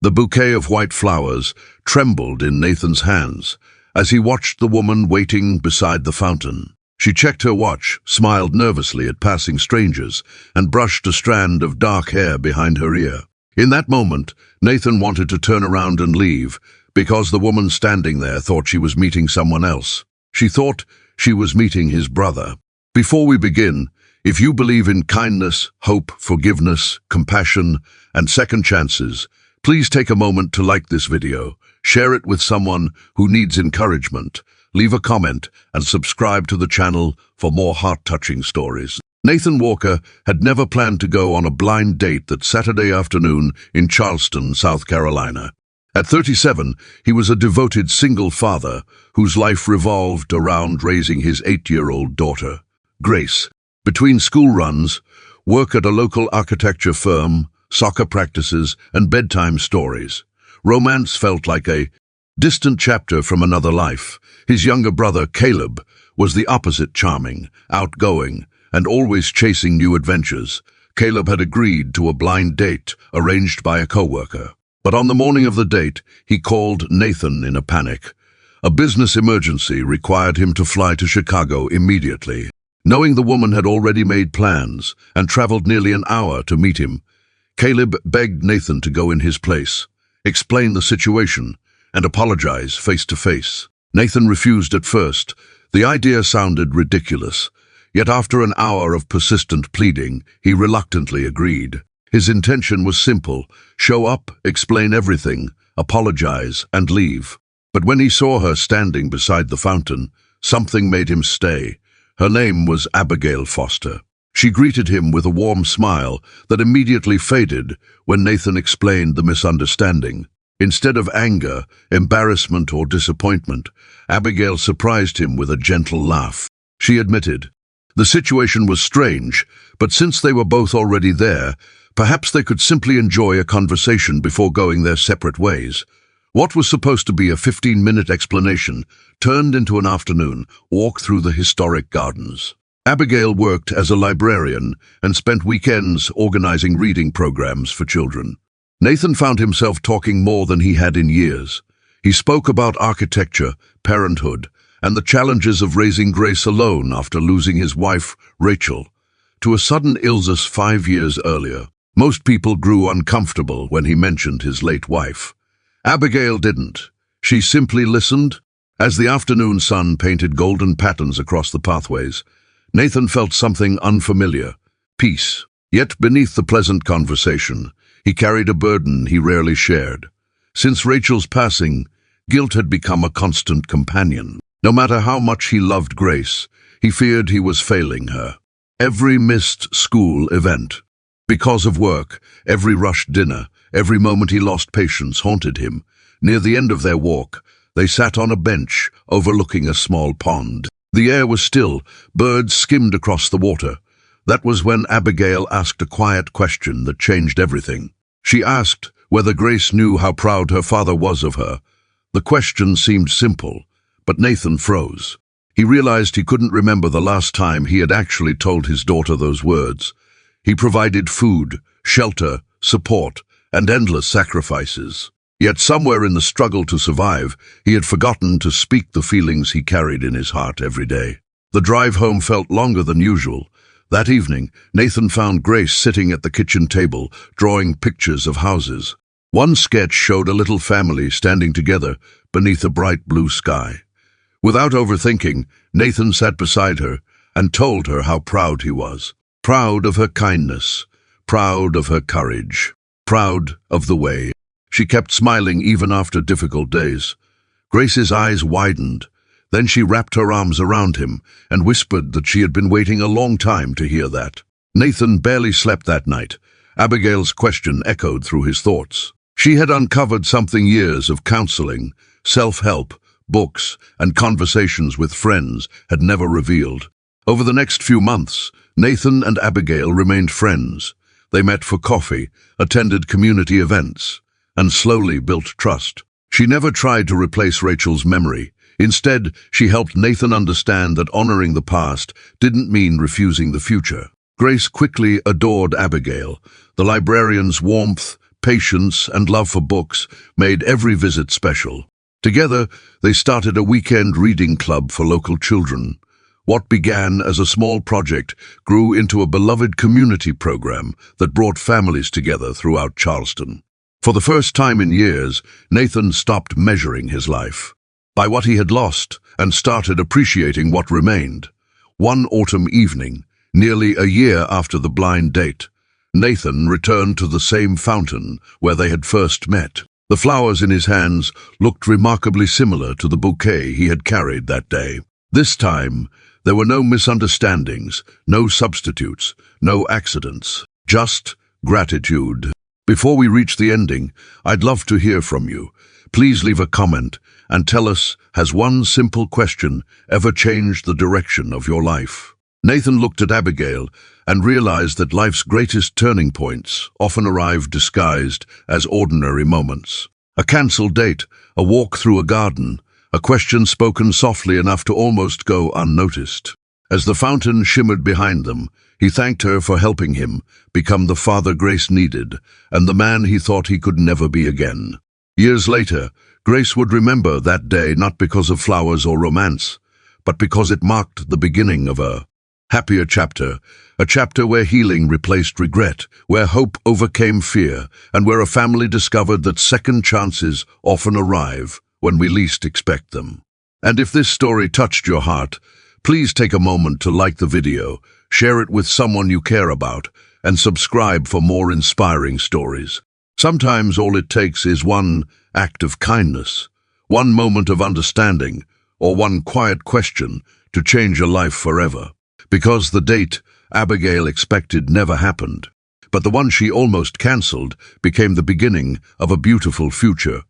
The bouquet of white flowers trembled in Nathan's hands as he watched the woman waiting beside the fountain. She checked her watch, smiled nervously at passing strangers, and brushed a strand of dark hair behind her ear. In that moment, Nathan wanted to turn around and leave, because the woman standing there thought she was meeting someone else. She thought she was meeting his brother. Before we begin, if you believe in kindness, hope, forgiveness, compassion, and second chances, please take a moment to like this video, share it with someone who needs encouragement, leave a comment, and subscribe to the channel for more heart-touching stories. Nathan Walker had never planned to go on a blind date that Saturday afternoon in Charleston, South Carolina. At 37, he was a devoted single father whose life revolved around raising his 8-year-old daughter, Grace. Between school runs, work at a local architecture firm, soccer practices, and bedtime stories, romance felt like a distant chapter from another life. His younger brother, Caleb, was the opposite: charming, outgoing, and always chasing new adventures. Caleb had agreed to a blind date arranged by a coworker. But on the morning of the date, he called Nathan in a panic. A business emergency required him to fly to Chicago immediately. Knowing the woman had already made plans and traveled nearly an hour to meet him, Caleb begged Nathan to go in his place, explain the situation, and apologize face to face. Nathan refused at first. The idea sounded ridiculous, yet after an hour of persistent pleading, he reluctantly agreed. His intention was simple: show up, explain everything, apologize, and leave. But when he saw her standing beside the fountain, something made him stay. Her name was Abigail Foster. She greeted him with a warm smile that immediately faded when Nathan explained the misunderstanding. Instead of anger, embarrassment, or disappointment, Abigail surprised him with a gentle laugh. She admitted the situation was strange, but since they were both already there, perhaps they could simply enjoy a conversation before going their separate ways. What was supposed to be a 15-minute explanation turned into an afternoon walk through the historic gardens. Abigail worked as a librarian and spent weekends organizing reading programs for children. Nathan found himself talking more than he had in years. He spoke about architecture, parenthood, and the challenges of raising Grace alone after losing his wife, Rachel, to a sudden illness 5 years earlier. Most people grew uncomfortable when he mentioned his late wife. Abigail didn't. She simply listened. As the afternoon sun painted golden patterns across the pathways, Nathan felt something unfamiliar: peace. Yet beneath the pleasant conversation, he carried a burden he rarely shared. Since Rachel's passing, guilt had become a constant companion. No matter how much he loved Grace, he feared he was failing her. Every missed school event, because of work, every rushed dinner, every moment he lost patience haunted him. Near the end of their walk, they sat on a bench overlooking a small pond. The air was still, birds skimmed across the water. That was when Abigail asked a quiet question that changed everything. She asked whether Grace knew how proud her father was of her. The question seemed simple, but Nathan froze. He realized he couldn't remember the last time he had actually told his daughter those words. He provided food, shelter, support, and endless sacrifices. Yet somewhere in the struggle to survive, he had forgotten to speak the feelings he carried in his heart every day. The drive home felt longer than usual. That evening, Nathan found Grace sitting at the kitchen table, drawing pictures of houses. One sketch showed a little family standing together beneath a bright blue sky. Without overthinking, Nathan sat beside her and told her how proud he was. Proud of her kindness, proud of her courage, proud of the way she kept smiling even after difficult days. Grace's eyes widened. Then she wrapped her arms around him and whispered that she had been waiting a long time to hear that. Nathan barely slept that night. Abigail's question echoed through his thoughts. She had uncovered something years of counseling, self-help, books, and conversations with friends had never revealed. Over the next few months, Nathan and Abigail remained friends. They met for coffee, attended community events, and slowly built trust. She never tried to replace Rachel's memory. Instead, she helped Nathan understand that honoring the past didn't mean refusing the future. Grace quickly adored Abigail. The librarian's warmth, patience, and love for books made every visit special. Together, they started a weekend reading club for local children. What began as a small project grew into a beloved community program that brought families together throughout Charleston. For the first time in years, Nathan stopped measuring his life by what he had lost and started appreciating what remained. One autumn evening, nearly a year after the blind date, Nathan returned to the same fountain where they had first met. The flowers in his hands looked remarkably similar to the bouquet he had carried that day. This time, there were no misunderstandings, no substitutes, no accidents, just gratitude. Before we reach the ending, I'd love to hear from you. Please leave a comment and tell us, has one simple question ever changed the direction of your life? Nathan looked at Abigail and realized that life's greatest turning points often arrive disguised as ordinary moments. A cancelled date, a walk through a garden, a question spoken softly enough to almost go unnoticed. As the fountain shimmered behind them, he thanked her for helping him become the father Grace needed and the man he thought he could never be again. Years later, Grace would remember that day not because of flowers or romance, but because it marked the beginning of a happier chapter, a chapter where healing replaced regret, where hope overcame fear, and where a family discovered that second chances often arrive when we least expect them. And if this story touched your heart, please take a moment to like the video, share it with someone you care about, and subscribe for more inspiring stories. Sometimes all it takes is one act of kindness, one moment of understanding, or one quiet question to change a life forever. Because the date Abigail expected never happened, but the one she almost cancelled became the beginning of a beautiful future.